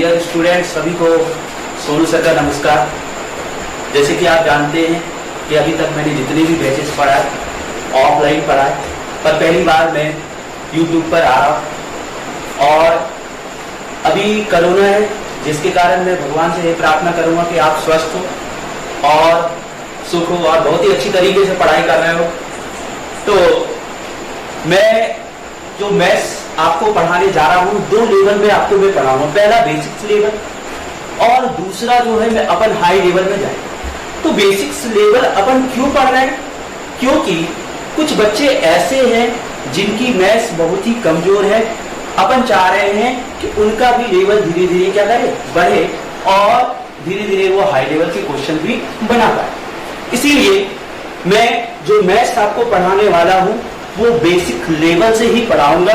Dear student, सभी को Sonu sir का नमस्कार। जैसे कि आप जानते हैं कि अभी तक मैंने जितने भी बैचेस पढ़ाए ऑफलाइन पढ़ाए, पर पहली बार मैं यूट्यूब पर आ रहा और अभी कोरोना है, जिसके कारण मैं भगवान से ये प्रार्थना करूंगा कि आप स्वस्थ हो और सुख हो और बहुत ही अच्छी तरीके से पढ़ाई कर रहे हो। तो मैं जो मैथ्स आपको पढ़ाने जा रहा हूँ, दो लेवल में आपको मैं पढ़ाऊंगा। पहला बेसिक्स लेवल और दूसरा जो है मैं अपन हाई लेवल में जाए। तो बेसिक्स लेवल अपन क्यों पढ़ रहे हैं? क्योंकि कुछ बच्चे ऐसे हैं जिनकी मैथ्स बहुत ही कमजोर है। अपन चाह रहे हैं कि उनका भी लेवल धीरे धीरे क्या करे, बढ़े और धीरे धीरे वो हाई लेवल के क्वेश्चन भी बना पाए। इसीलिए मैं जो मैथ्स आपको पढ़ाने वाला हूं वो बेसिक लेवल से ही पढ़ाऊंगा।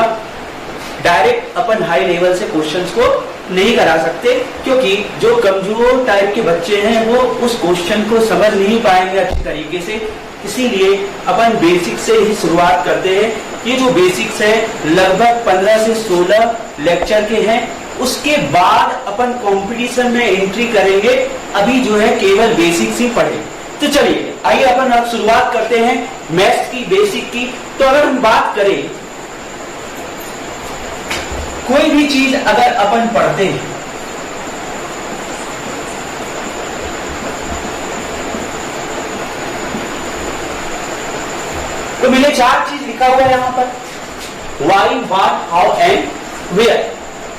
डायरेक्ट अपन हाई लेवल से क्वेश्चंस को नहीं करा सकते, क्योंकि जो कमजोर टाइप के बच्चे हैं वो उस क्वेश्चन को समझ नहीं पाएंगे अच्छी तरीके से। इसीलिए अपन बेसिक से ही शुरुआत करते हैं। ये जो बेसिक्स है लगभग 15 से 16 लेक्चर के हैं। उसके बाद अपन कंपटीशन में एंट्री करेंगे। अभी जो है केवल बेसिक्स ही पढ़े। तो चलिए आइए अपन अब शुरुआत करते हैं मैथ्स की, बेसिक की। तो अगर हम बात करें, कोई भी चीज अगर अपन पढ़ते हैं तो मैंने 4 चीज लिखा हुआ है यहां पर, why, what, how and where.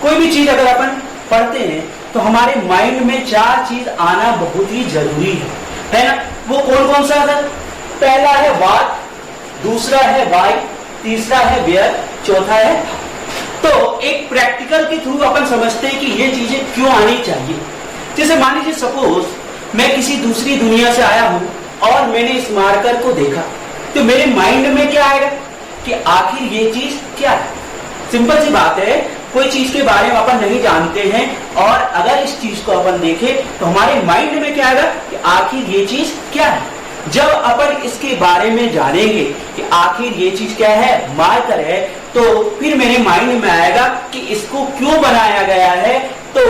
कोई भी चीज अगर अपन पढ़ते हैं तो हमारे माइंड में 4 चीज आना बहुत ही जरूरी है ना? वो कौन कौन सा है? पहला है व्हाट, दूसरा है वाई, तीसरा है वेयर, चौथा है। तो एक प्रैक्टिकल के थ्रू अपन समझते हैं कि ये चीजें क्यों आनी चाहिए। जैसे मान लीजिए सपोज मैं किसी दूसरी दुनिया से आया हूं और मैंने इस मार्कर को देखा, तो मेरे माइंड में क्या आएगा कि आखिर ये चीज क्या है। सिंपल सी बात है, कोई चीज के बारे में अपन नहीं जानते हैं और अगर इस चीज को अपन देखें तो हमारे माइंड में क्या आएगा कि आखिर ये चीज क्या है। जब अपन इसके बारे में जानेंगे कि आखिर ये चीज क्या है, मार्कर है, तो फिर मेरे माइंड में आएगा कि इसको क्यों बनाया गया है। तो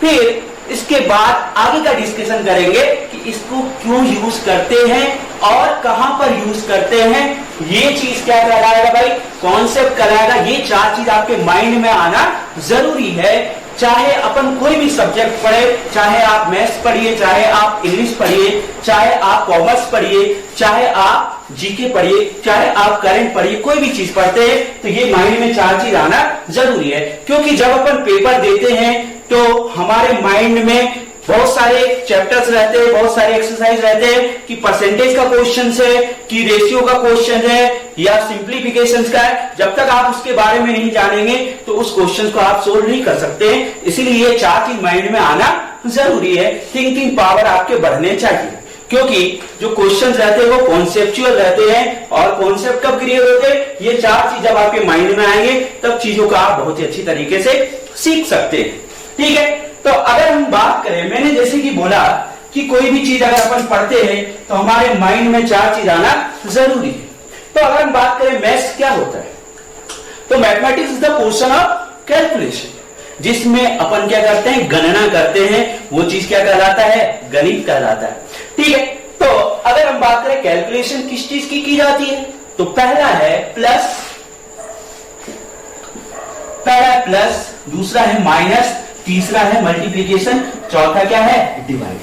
फिर इसके बाद आगे का डिस्कशन करेंगे कि इसको क्यों यूज करते हैं और कहां पर यूज करते हैं। ये चीज क्या कहलाएगा भाई? कॉन्सेप्ट कहलाएगा। ये 4 चीज आपके माइंड में आना जरूरी है। चाहे अपन कोई भी सब्जेक्ट पढ़े, चाहे आप मैथ्स पढ़िए, चाहे आप इंग्लिश पढ़िए, चाहे आप कॉमर्स पढ़िए, चाहे आप जीके पढ़िए, चाहे आप करंट पढ़िए, कोई भी चीज पढ़ते हैं तो ये माइंड में 4 चीज आना जरूरी है। क्योंकि जब अपन पेपर देते हैं तो हमारे माइंड में बहुत सारे चैप्टर्स रहते हैं, बहुत सारे एक्सरसाइज रहते हैं कि परसेंटेज का क्वेश्चन है, कि रेशियो का क्वेश्चन है या सिंप्लीफिकेशन का है। जब तक आप उसके बारे में नहीं जानेंगे तो उस क्वेश्चन को आप सोल्व नहीं कर सकते हैं। इसीलिए ये 4 चीज माइंड में आना जरूरी है। थिंकिंग पावर आपके बढ़ने चाहिए, क्योंकि जो क्वेश्चन रहते हैं वो कॉन्सेप्चुअल रहते हैं और कॉन्सेप्ट कब क्रिएट होते हैं? ये 4 चीज जब आपके माइंड में आएंगे तब चीजों का आप बहुत ही अच्छी तरीके से सीख सकते हैं। ठीक है, तो अगर हम बात करें, मैंने जैसे कि बोला कि कोई भी चीज अगर अपन पढ़ते हैं तो हमारे माइंड में 4 चीज आना जरूरी है। तो अगर हम बात करें मैथ्स क्या होता है, तो mathematics is the portion of calculation, जिसमें अपन क्या करते हैं, गणना करते हैं। वो चीज क्या कहलाता है? गणित कहलाता है। ठीक है, तो अगर हम बात करें कैलकुलेशन किस चीज की जाती है, तो पहला है प्लस, दूसरा है माइनस, तीसरा है मल्टीप्लीकेशन, चौथा क्या है? डिवाइड,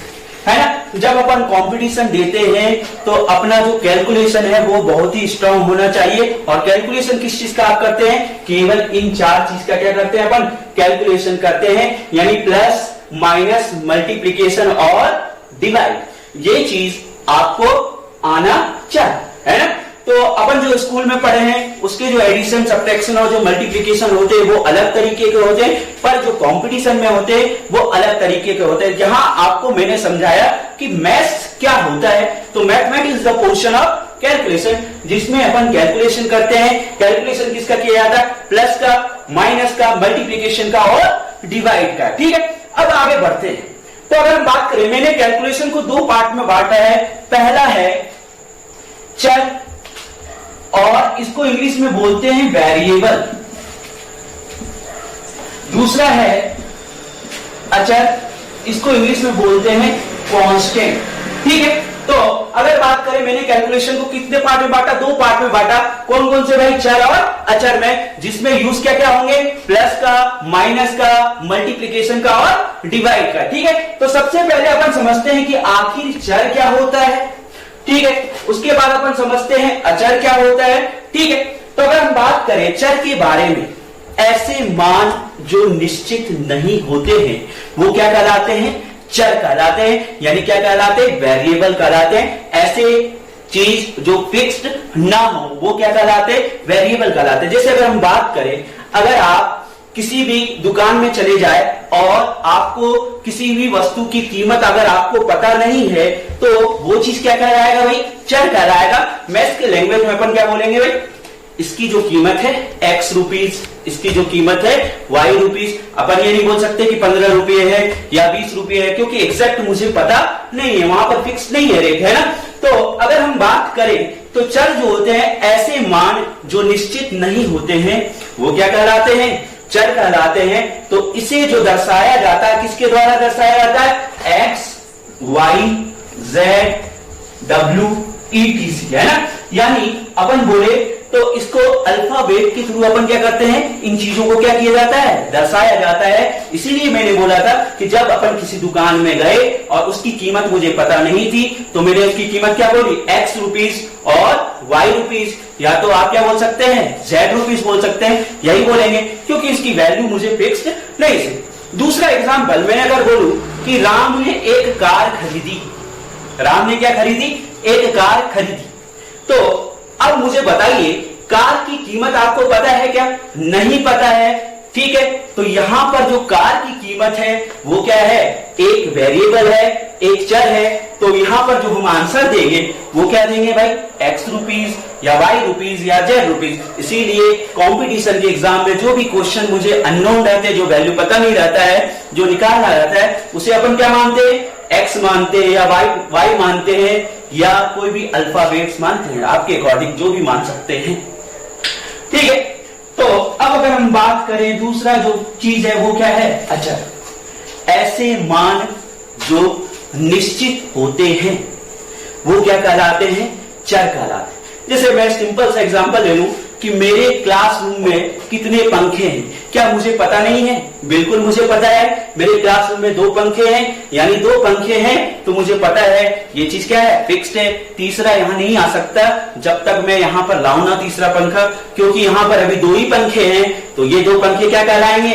है ना? जब अपन कंपटीशन देते हैं तो अपना जो कैलकुलेशन है वो बहुत ही स्ट्रांग होना चाहिए। और कैलकुलेशन किस चीज का आप करते हैं? केवल इन 4 चीज का क्या करते हैं अपन? कैलकुलेशन करते हैं, यानी प्लस, माइनस, मल्टीप्लीकेशन और डिवाइड। ये चीज आपको आना चाहिए, है ना? तो अपन जो स्कूल में पढ़े हैं उसके जो एडिशन, सब्ट्रैक्शन और जो मल्टीप्लिकेशन होते हैं वो अलग तरीके के होते हैं, पर जो कंपटीशन में होते हैं वो अलग तरीके के होते हैं। जहां आपको मैंने समझाया कि मैथ्स क्या होता है, तो mathematics is the portion of calculation, जिसमें अपन कैलकुलेशन करते हैं। कैलकुलेशन किसका किया जाता है? प्लस का, माइनस का, मल्टीप्लिकेशन का और डिवाइड का। ठीक है, अब आगे बढ़ते हैं। तो अगर हम बात करें, मैंने कैलकुलेशन को 2 पार्ट में बांटा है। पहला है चर, और इसको इंग्लिश में बोलते हैं वेरिएबल। दूसरा है अचर, इसको इंग्लिश में बोलते हैं कांस्टेंट। ठीक है, तो अगर बात करें मैंने कैलकुलेशन को कितने पार्ट में बांटा, 2 पार्ट में बांटा। कौन कौन से भाई, चर और अचर में, जिसमें यूज क्या क्या होंगे, प्लस का, माइनस का, मल्टीप्लिकेशन का और डिवाइड का। ठीक है, तो सबसे पहले अपन समझते हैं कि आखिर चर क्या होता है। ठीक है, उसके बाद अपन समझते हैं अचर क्या होता है। ठीक है, तो अगर हम बात करें चर के बारे में, ऐसे मान जो निश्चित नहीं होते हैं वो क्या कहलाते हैं, चर कहलाते हैं, यानी क्या कहलाते हैं, वेरिएबल कहलाते हैं। ऐसे चीज जो फिक्स्ड ना हो वो क्या कहलाते हैं, वेरिएबल कहलाते हैं। जैसे अगर हम बात करें, अगर आप किसी भी दुकान में चले जाए और आपको किसी भी वस्तु की कीमत अगर आपको पता नहीं है तो वो चीज क्या कहलाएगा भाई, चर कहलाएगा। मैथ्स के लैंग्वेज में अपन क्या बोलेंगे भाई, इसकी जो कीमत है x रुपीज, इसकी जो कीमत है y रुपीज। अपन ये नहीं बोल सकते कि 15 रुपये है या 20 रुपये है, क्योंकि एग्जैक्ट मुझे पता नहीं है, वहां पर फिक्स नहीं है रेट, है ना। तो अगर हम बात करें तो चर जो होते हैं, ऐसे मान जो निश्चित नहीं होते हैं वो क्या कहलाते हैं, चर कहलाते हैं। तो इसे जो दर्शाया जाता है, किसके द्वारा दर्शाया जाता है, x, y, z, w, etc, है ना। यानी अपन बोले तो इसको अल्फाबेट के थ्रू अपन क्या करते हैं, इन चीजों को क्या किया जाता है, दर्शाया जाता है। इसीलिए मैंने बोला था कि जब अपन किसी दुकान में गए और उसकी कीमत मुझे पता नहीं थी तो मैंने उसकी कीमत क्या बोली, x रुपीज और y रुपीज, या तो आप क्या बोल सकते हैं, z रुपीज बोल सकते हैं, यही बोलेंगे क्योंकि इसकी वैल्यू मुझे फिक्स्ड नहीं थी। दूसरा एग्जाम्पल मैंने अगर बोलूं कि राम ने एक कार खरीदी, राम ने क्या खरीदी, एक कार खरीदी। तो अब मुझे बताइए कार की कीमत आपको पता है क्या, नहीं पता है। ठीक है, तो यहां पर जो कार की कीमत है वो क्या है, एक वेरिएबल है, एक चर है। तो यहां पर जो हम आंसर देंगे वो क्या देंगे भाई, x रुपीज या y रुपीज या z रुपीज। इसीलिए कंपटीशन के एग्जाम में जो भी क्वेश्चन मुझे अननोन रहते हैं, जो वैल्यू पता नहीं रहता है, जो निकालना रहता है, उसे अपन क्या मानते हैं, x मानते हैं या y मानते हैं या कोई भी अल्फाबेट्स मानते हैं, आपके अकॉर्डिंग जो भी मान सकते हैं। ठीक है, तो अब अगर हम बात करें दूसरा जो चीज है वो क्या है, अचर। ऐसे मान जो निश्चित होते हैं वो क्या कहलाते हैं, चर कहलाते हैं। जैसे मैं सिंपल सा एग्जांपल ले लूं कि मेरे क्लासरूम में कितने पंखे हैं, क्या मुझे पता नहीं है, बिल्कुल मुझे पता है। मेरे क्लासरूम में 2 पंखे हैं, यानी 2 पंखे हैं तो मुझे पता है ये चीज क्या है, फिक्स्ड है। तीसरा यहां नहीं आ सकता जब तक मैं यहां पर लाऊं ना तीसरा पंखा, क्योंकि यहां पर अभी 2 ही पंखे हैं। तो ये 2 पंखे क्या कहलाएंगे,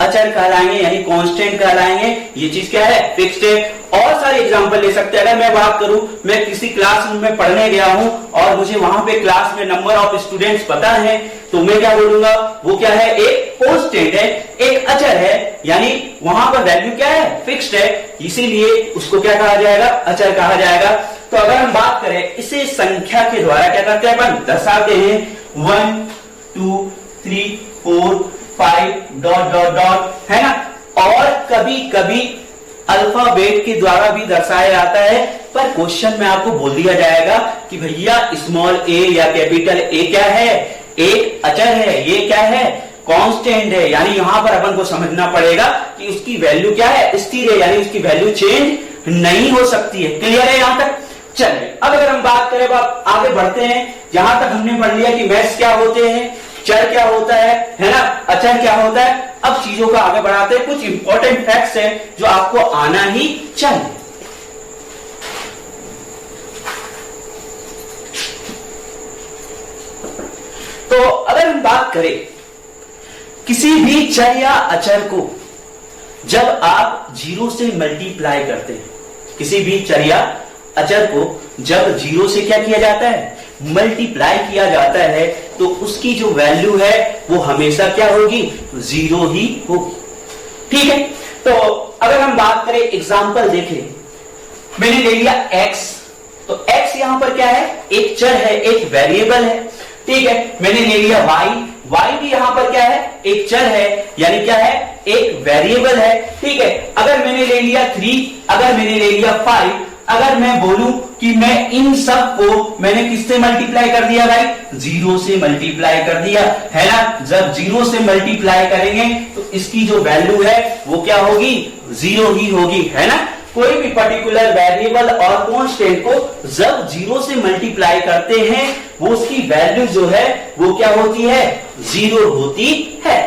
अचर कहलाएंगे, यानी कांस्टेंट कहलाएंगे। ये चीज क्या है, फिक्स्ड है। और सारे एग्जांपल ले सकते हैं। अगर मैं बात करूं, मैं किसी क्लासरूम में पढ़ने गया हूं और मुझे वहां पे क्लास में नंबर ऑफ स्टूडेंट्स पता है, तो मैं क्या बोलूंगा, वो क्या है, एक कांस्टेंट है, एक अचर है, यानी वहां पर वैल्यू क्या है, फिक्स्ड है। इसीलिए उसको क्या कहा जाएगा, अचर कहा जाएगा। तो अगर हम बात करें, इसे संख्या के द्वारा क्या करते हैं, अपन दर्शाते हैं 1 2 3 4 5 डॉट डॉट डॉट, है ना। और कभी कभी अल्फाबेट के द्वारा भी दर्शाया जाता है, पर क्वेश्चन में आपको बोल दिया जाएगा कि भैया स्मॉल ए या कैपिटल ए क्या है, एक अचर है, ये क्या है, कांस्टेंट है। यानी यहां पर अपन को समझना पड़ेगा कि उसकी वैल्यू क्या है, स्थिर है, यानी उसकी वैल्यू चेंज नहीं हो सकती है। क्लियर है यहां तक। चलिए अब अगर हम बात करें, आगे बढ़ते हैं। यहां तक हमने पढ़ लिया कि मैथ्स क्या होते हैं, चर क्या होता है ना, अचर क्या होता है। अब चीजों को आगे बढ़ाते हैं। कुछ इंपॉर्टेंट फैक्ट्स हैं जो आपको आना ही चाहिए। तो अगर हम बात करें किसी भी चर या अचर को जब आप 0 से मल्टीप्लाई करते हैं, किसी भी चर या अचर को जब 0 से क्या किया जाता है, मल्टीप्लाई किया जाता है, तो उसकी जो वैल्यू है वो हमेशा क्या होगी, 0 ही होगी। ठीक है, तो अगर हम बात करें, एग्जांपल देखें, मैंने ले लिया x, तो x यहां पर क्या है, एक चर है, एक वेरिएबल है। ठीक है, मैंने ले लिया y भी यहां पर क्या है, एक चर है, यानी क्या है, एक वेरिएबल है। ठीक है, अगर मैंने ले लिया 3, अगर मैंने ले लिया 5, अगर मैं बोलूं कि मैं इन सब को मैंने किससे मल्टीप्लाई कर दिया भाई, 0 से मल्टीप्लाई कर दिया, है ना। जब 0 से मल्टीप्लाई करेंगे तो इसकी जो वैल्यू है वो क्या होगी, 0 ही होगी, है ना। कोई भी पर्टिकुलर वेरिएबल और कांस्टेंट को जब 0 से मल्टीप्लाई करते हैं वो उसकी वैल्यू जो है वो क्या होती है, 0 होती है।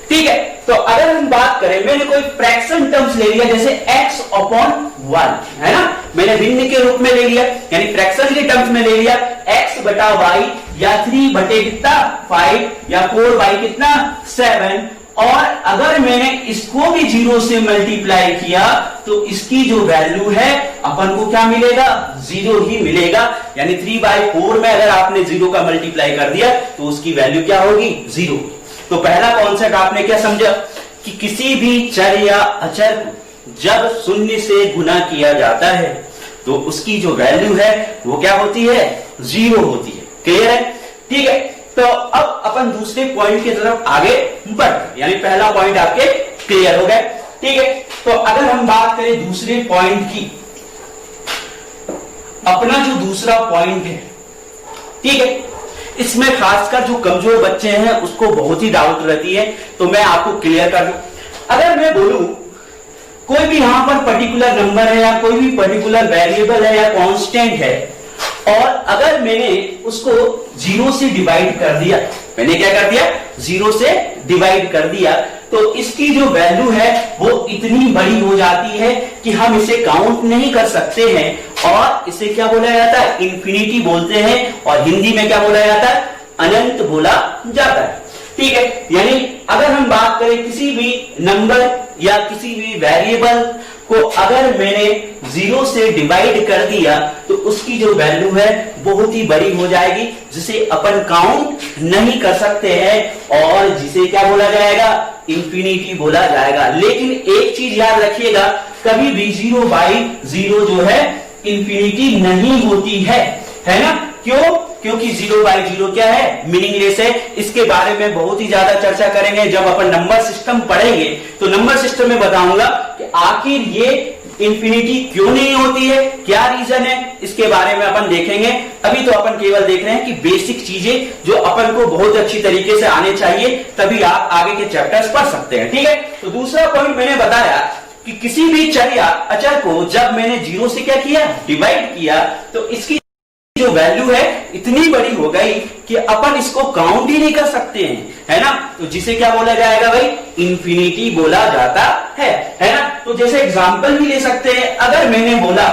ठीक है, तो अगर हम बात करें, मैंने कोई फ्रैक्शन टर्म्स ले लिया जैसे x अपॉन 1, है ना, मैंने भिन्न के रूप में ले लिया, यानी फ्रैक्शन के टर्म्स में ले लिया x बटा y, या 3 बटे कितना 5, या 4y कितना 7, और अगर मैंने इसको भी 0 से मल्टीप्लाई किया तो इसकी जो वैल्यू है अपन को क्या मिलेगा, 0 ही मिलेगा। यानी 3/4 में अगर आपने 0 का मल्टीप्लाई कर दिया तो उसकी वैल्यू क्या होगी, 0। तो पहला कॉन्सेप्ट आपने क्या समझा कि किसी भी चर या अचर को जब 0 से गुना किया जाता है तो उसकी जो वैल्यू है वो क्या होती है, 0 होती है। क्लियर है, ठीक है। तो अब अपन दूसरे पॉइंट की तरफ आगे बढ़ते, यानी पहला पॉइंट आपके क्लियर हो गया, ठीक है। तो अगर हम बात करें दूसरे पॉइंट की, अपना जो दूसरा पॉइंट है, ठीक है, इसमें खासकर जो कमजोर बच्चे हैं उसको बहुत ही डाउट रहती है, तो मैं आपको क्लियर कर दूं। अगर मैं बोलूं कोई भी यहां पर पर्टिकुलर नंबर है या कोई भी पर्टिकुलर वेरिएबल है या कांस्टेंट है, और अगर मैंने उसको 0 से डिवाइड कर दिया, मैंने क्या कर दिया, 0 से डिवाइड कर दिया, तो इसकी जो वैल्यू है वो इतनी बड़ी हो जाती है कि हम इसे काउंट नहीं कर सकते हैं, और इसे क्या बोला जाता है, इन्फिनिटी बोलते हैं, और हिंदी में क्या बोला जाता है, अनंत बोला जाता है। ठीक है, यानी अगर हम बात करें किसी भी नंबर या किसी भी वेरिएबल को अगर मैंने 0 से डिवाइड कर दिया तो उसकी जो वैल्यू है बहुत ही बड़ी हो जाएगी, जिसे अपन काउंट नहीं कर सकते हैं, और जिसे क्या बोला जाएगा, इंफिनिटी बोला जाएगा। लेकिन एक चीज याद रखिएगा, कभी भी 0/0 जो है इंफिनिटी नहीं होती है ना। क्यों? क्योंकि 0/0 क्या है, मीनिंगलेस है। इसके बारे में बहुत ही ज्यादा चर्चा करेंगे जब अपन नंबर सिस्टम पढ़ेंगे, तो नंबर सिस्टम में बताऊंगा कि आखिर ये इंफिनिटी क्यों नहीं होती है, क्या रीजन है, इसके बारे में अपन देखेंगे। अभी तो अपन केवल देख रहे हैं कि बेसिक चीजें जो अपन को बहुत अच्छी तरीके से आने चाहिए, तभी आप आगे के चैप्टर्स पढ़ सकते हैं। ठीक है, तो दूसरा पॉइंट मैंने बताया कि किसी भी चर या अचर को जब मैंने 0 से क्या किया, डिवाइड किया, तो इसकी जो वैल्यू है इतनी बड़ी हो गई कि अपन इसको काउंट ही नहीं कर सकते हैं, है ना। तो जिसे क्या बोला जाएगा भाई, इंफिनिटी बोला जाता है ना। तो जैसे एग्जांपल भी ले सकते हैं, अगर मैंने बोला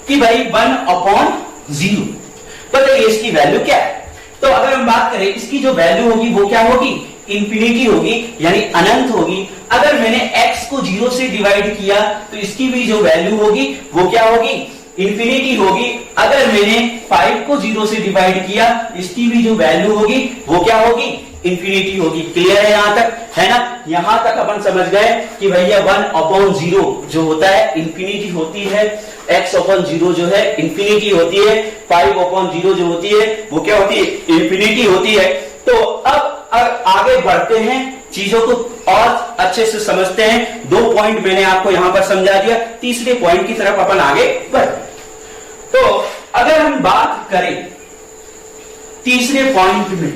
कि भाई 1/0, बताइए इसकी वैल्यू क्या है। तो अगर हम बात करें इसकी जो वैल्यू होगी वो क्या होगी, इंफिनिटी होगी, यानी अनंत होगी। अगर मैंने x को 0 से डिवाइड किया तो इसकी भी जो वैल्यू होगी वो क्या होगी, इंफिनिटी होगी। अगर मैंने 5 को 0 से डिवाइड किया, इसकी भी जो वैल्यू होगी वो क्या होगी, इंफिनिटी होगी। क्लियर है यहां तक, है ना। यहां तक अपन समझ गए कि भैया 1/0 जो होता है इंफिनिटी होती है, x/0 जो है इंफिनिटी होती है, 5/0 जो होती है वो क्या होती है, इंफिनिटी होती है। तो अब आगे बढ़ते हैं, चीजों को और अच्छे से समझते हैं। 2 पॉइंट मैंने आपको यहां पर समझा दिया, तीसरे पॉइंट की तरफ अपन आगे बढ़ते। तो अगर हम बात करें तीसरे पॉइंट में,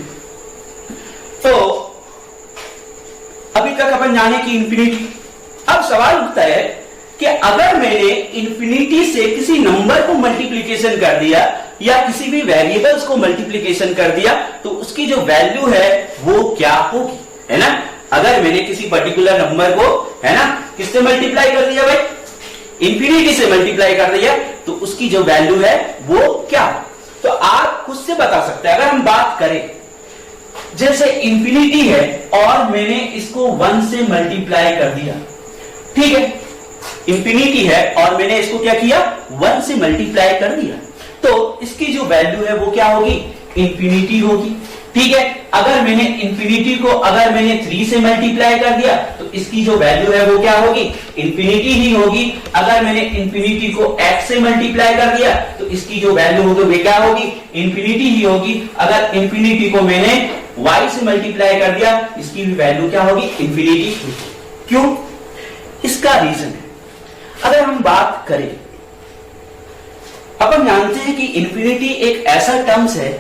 तो अभी तक अपन जाने की इंफिनिटी। अब सवाल उठता है कि अगर मैंने इंफिनिटी से किसी नंबर को मल्टीप्लीकेशन कर दिया या किसी भी वेरिएबल्स को मल्टीप्लीकेशन कर दिया तो उसकी जो वैल्यू है वो क्या होगी, है ना। अगर मैंने किसी पर्टिकुलर नंबर को, है ना, किससे मल्टीप्लाई कर दिया भाई, इंफिनिटी से मल्टीप्लाई कर दिया, तो उसकी जो वैल्यू है वो क्या। तो आप खुद से बता सकते हैं। अगर हम बात करें जैसे इंफिनिटी है और मैंने इसको 1 से मल्टीप्लाई कर दिया, ठीक है, इंफिनिटी है और मैंने इसको क्या किया, 1 से मल्टीप्लाई कर दिया, तो इसकी जो वैल्यू है वो क्या होगी, इंफिनिटी होगी। ठीक है, अगर मैंने इंफिनिटी को अगर मैंने 3 से मल्टीप्लाई कर दिया तो इसकी जो वैल्यू है वो क्या होगी, इंफिनिटी ही होगी। अगर मैंने इंफिनिटी को x से मल्टीप्लाई कर दिया तो इसकी जो वैल्यू होगी वो क्या होगी, इंफिनिटी ही होगी। अगर इंफिनिटी को मैंने y से मल्टीप्लाई कर दिया, इसकी भी वैल्यू क्या होगी, इंफिनिटी। क्यों? इसका रीजन है, अगर हम बात करें अपन जानते हैं कि इंफिनिटी एक ऐसा टर्म्स है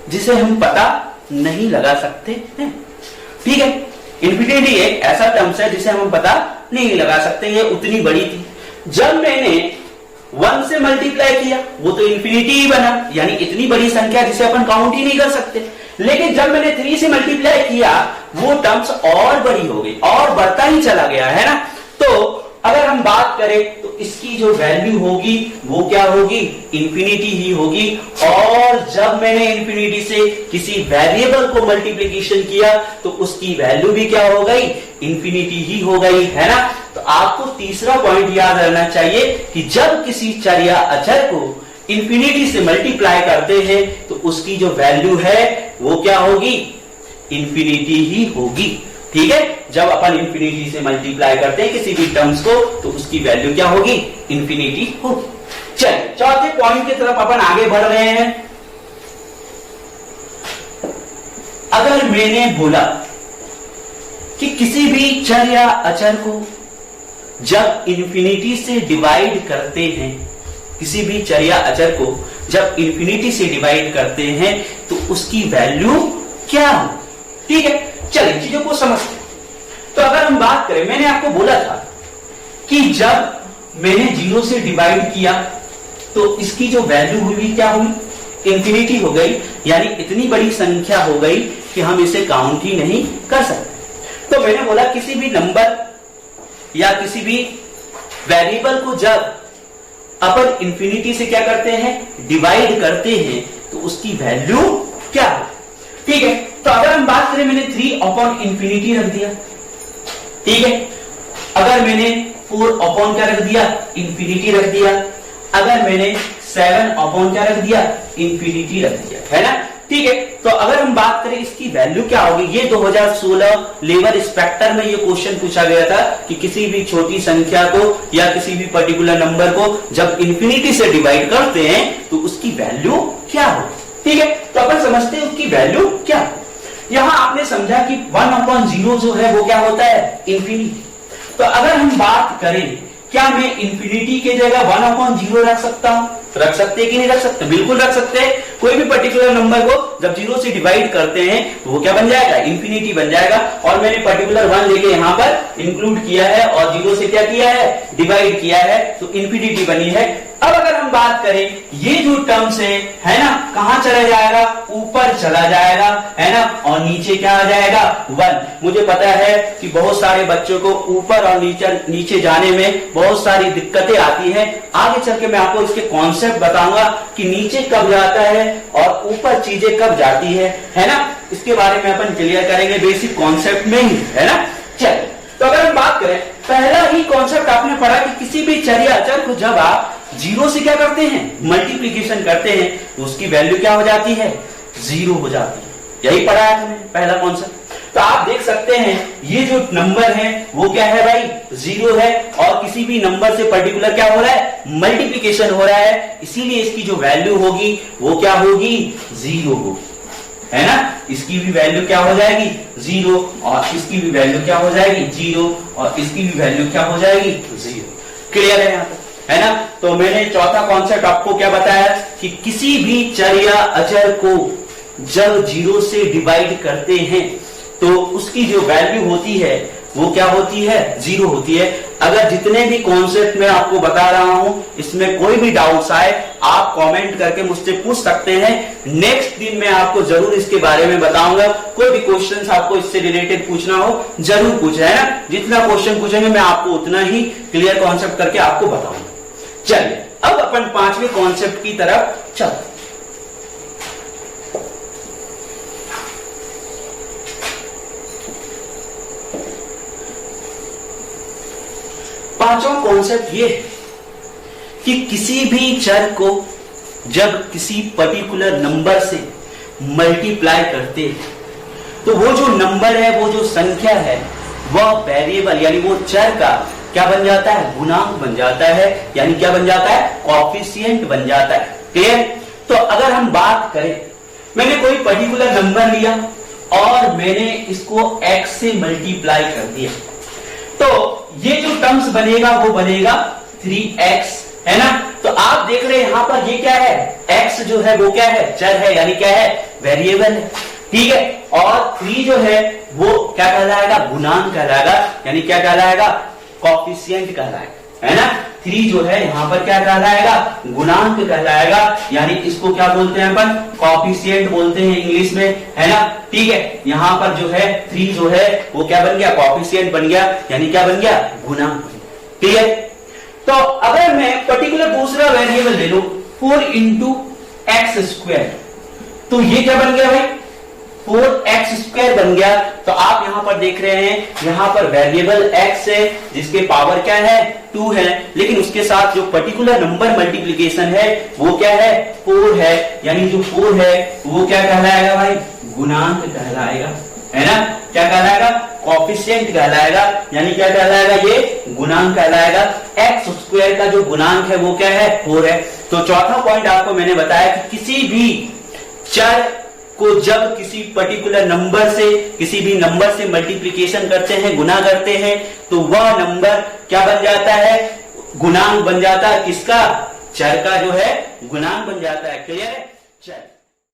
जिसे हम पता नहीं लगा सकते हैं। ठीक है, इंफिनिटी एक ऐसा टर्म्स है जिसे हम पता नहीं लगा सकते, ये उतनी बड़ी थी। जब मैंने 1 से मल्टीप्लाई किया वो तो इंफिनिटी ही बना, यानी इतनी बड़ी संख्या जिसे अपन काउंट ही नहीं कर सकते। लेकिन जब मैंने 3 से मल्टीप्लाई किया वो टर्म्स और बड़ी हो गई और बढ़ता ही चला गया, है ना। तो अगर हम बात करें तो इसकी जो वैल्यू होगी वो क्या होगी, इंफिनिटी ही होगी। और जब मैंने इंफिनिटी से किसी वेरिएबल को मल्टीप्लिकेशन किया तो उसकी वैल्यू भी क्या हो गई, इंफिनिटी ही हो गई, है ना। तो आपको तीसरा पॉइंट याद रहना चाहिए कि जब किसी चर या अचर को इंफिनिटी से मल्टीप्लाई करते हैं तो उसकी जो वैल्यू है वो क्या होगी, इंफिनिटी ही होगी। ठीक है, जब अपन इंफिनिटी से मल्टीप्लाई करते हैं किसी भी टर्म्स को तो उसकी वैल्यू क्या होगी, इंफिनिटी होगी। चलिए चौथे पॉइंट की तरफ अपन आगे बढ़ रहे हैं। अगर मैंने बोला कि किसी भी चर या अचर को जब इंफिनिटी से डिवाइड करते हैं, किसी भी चर या अचर को जब इंफिनिटी से डिवाइड करते हैं तो उसकी वैल्यू क्या हो। ठीक है, चलिए चीजों को समझते हैं। तो अगर हम बात करें, मैंने आपको बोला था कि जब मैंने 0 से डिवाइड किया तो इसकी जो वैल्यू हुई क्या हुई, इंफिनिटी हो गई, यानी इतनी बड़ी संख्या हो गई कि हम इसे काउंट ही नहीं कर सकते। तो मैंने बोला किसी भी नंबर या किसी भी वेरिएबल को जब अपन इंफिनिटी से क्या करते हैं, डिवाइड करते हैं तो उसकी वैल्यू क्या है। ठीक है, तो अगर हम बात करें, मैंने 3 अपॉन इंफिनिटी रख दिया। ठीक है, अगर मैंने 4 अपॉन क्या रख दिया, इंफिनिटी रख दिया। अगर मैंने 7 अपॉन क्या रख दिया, इंफिनिटी रख दिया, है ना। ठीक है, तो अगर हम बात करें इसकी वैल्यू क्या होगी, ये 2016 लेवल स्पेक्टर में ये क्वेश्चन पूछा गया था कि किसी भी छोटी संख्या को या किसी भी पर्टिकुलर नंबर को जब इंफिनिटी से डिवाइड करते हैं तो उसकी वैल्यू क्या हो। ठीक है, तो अपन समझते हैं उसकी वैल्यू क्या हो। यहां आपने समझा कि 1/0 जो है वो क्या होता है, इंफिनिटी। तो अगर हम बात करें क्या मैं इंफिनिटी के जगह 1/0 रख सकता हूं, रख सकते कि नहीं रख सकते, बिल्कुल रख सकते हैं। कोई भी पर्टिकुलर नंबर को जब 0 से डिवाइड करते हैं तो वो क्या बन जाएगा, इंफिनिटी बन जाएगा। और मैंने पर्टिकुलर 1 लेके यहां पर इंक्लूड किया है और 0 से क्या किया है, डिवाइड किया है, तो इंफिनिटी बनी है। अब अगर हम बात करें ये जो टर्म्स है ना, कहां चला जाएगा, ऊपर चला जाएगा, है ना, और नीचे क्या आ जाएगा, 1। मुझे पता है कि बहुत सारे बच्चों को ऊपर और नीचे जाने में बहुत सारी दिक्कतें आती हैं। आगे चल के मैं आपको इसके कॉन्सेप्ट बताऊंगा कि नीचे कब जाता है और ऊपर चीजें कब जाती है ना। इसके बारे में अपन क्लियर करेंगे बेसिक कॉन्सेप्ट में ही, है ना। चलिए, तो अगर हम बात करें, पहला ही कॉन्सेप्ट आपने पढ़ा कि किसी भी चर या अचर को जब आप 0 से क्या करते हैं, मल्टीप्लीकेशन करते हैं तो उसकी वैल्यू क्या हो जाती है, 0 हो जाती है। यही पढ़ा है तुमने पहला कॉन्सेप्ट। तो आप देख सकते हैं ये जो नंबर है वो क्या है भाई, 0 है। और किसी भी नंबर से पर्टिकुलर क्या हो रहा है, मल्टीप्लीकेशन हो रहा है, इसीलिए इसकी जो वैल्यू होगी वो क्या होगी, 0 होगी, है ना। इसकी भी वैल्यू क्या हो जाएगी, 0, और इसकी भी वैल्यू क्या हो जाएगी, 0, और इसकी भी वैल्यू क्या हो जाएगी, 0। क्लियर है यहाँ तक, है ना। तो मैंने चौथा कॉन्सेप्ट आपको क्या बताया कि किसी भी चर या अचर को जब 0 से डिवाइड करते हैं तो उसकी जो वैल्यू होती है वो क्या होती है, 0 होती है। अगर जितने भी कॉन्सेप्ट मैं आपको बता रहा हूं इसमें कोई भी डाउट्स आए आप कमेंट करके मुझसे पूछ सकते हैं। नेक्स्ट दिन मैं आपको जरूर इसके बारे में बताऊंगा। कोई भी क्वेश्चन आपको इससे रिलेटेड पूछना हो जरूर पूछे, है ना। जितना क्वेश्चन पूछेंगे मैं आपको उतना ही क्लियर कॉन्सेप्ट करके आपको बताऊंगा। चलिए अब अपन 5वें कॉन्सेप्ट की तरफ चलते। पांचवा कॉन्सेप्ट ये है कि किसी भी चर को जब किसी पर्टिकुलर नंबर से मल्टीप्लाई करते हैं तो वो जो नंबर है, वो जो संख्या है, वह वेरिएबल यानी वो चर का क्या बन जाता है, गुणांक बन जाता है, यानी क्या बन जाता है, कोएफिशिएंट बन जाता है। क्लियर। तो अगर हम बात करें, मैंने कोई पर्टिकुलर नंबर लिया और मैंने इसको x से मल्टीप्लाई कर दिया तो ये जो टर्म्स बनेगा वो बनेगा 3x, है ना। तो आप देख रहे हैं यहां पर ये क्या है, x जो है वो क्या है, चर है, यानी क्या है, वेरिएबल है, ठीक है। और 3 जो है वो क्या कहलाएगा, गुणांक कहलाएगा, यानी क्या कहलाएगा, कॉफिशिएंट कहलाएगा, है ना। 3 जो है यहां पर क्या कहलाएगा, गुणांक कहलाएगा, यानी इसको क्या बोलते हैं अपन, कॉफिशिएंट बोलते हैं इंग्लिश में, है ना, ठीक है। यहां पर जो है 3 जो है वो क्या बन गया, कॉफिशिएंट बन गया, यानी क्या बन गया, गुणांक, ठीक है। तो अगर मैं पर्टिकुलर दूसरा वेरिएबल ले लूं 4 इंटू एक्स स्क्वायर, तो ये क्या बन गया भाई, 4x स्क्वायर बन गया। तो आप यहां पर देख रहे हैं, यहां पर वेरिएबल x है जिसके पावर क्या है, 2 है, लेकिन उसके साथ जो पर्टिकुलर नंबर मल्टीप्लिकेशन है वो क्या है, 4 है, यानी जो 4 है वो क्या कहलाएगा भाई, गुणांक कहलाएगा, है ना, क्या कहलाएगा, कॉफिशिएंट कहलाएगा, यानी क्या कहलाएगा, ये गुणांक कहलाएगा। एक्स स्क्वायर का जो गुणांक है वो क्या है, 4 है। तो चौथा पॉइंट आपको मैंने बताया कि किसी भी चर को जब किसी पर्टिकुलर नंबर से, किसी भी नंबर से मल्टीप्लिकेशन करते हैं, गुना करते हैं, तो वह नंबर क्या बन जाता है, गुणांक बन जाता है, किसका, चर का जो है गुणांक बन जाता है। क्लियर है, चल।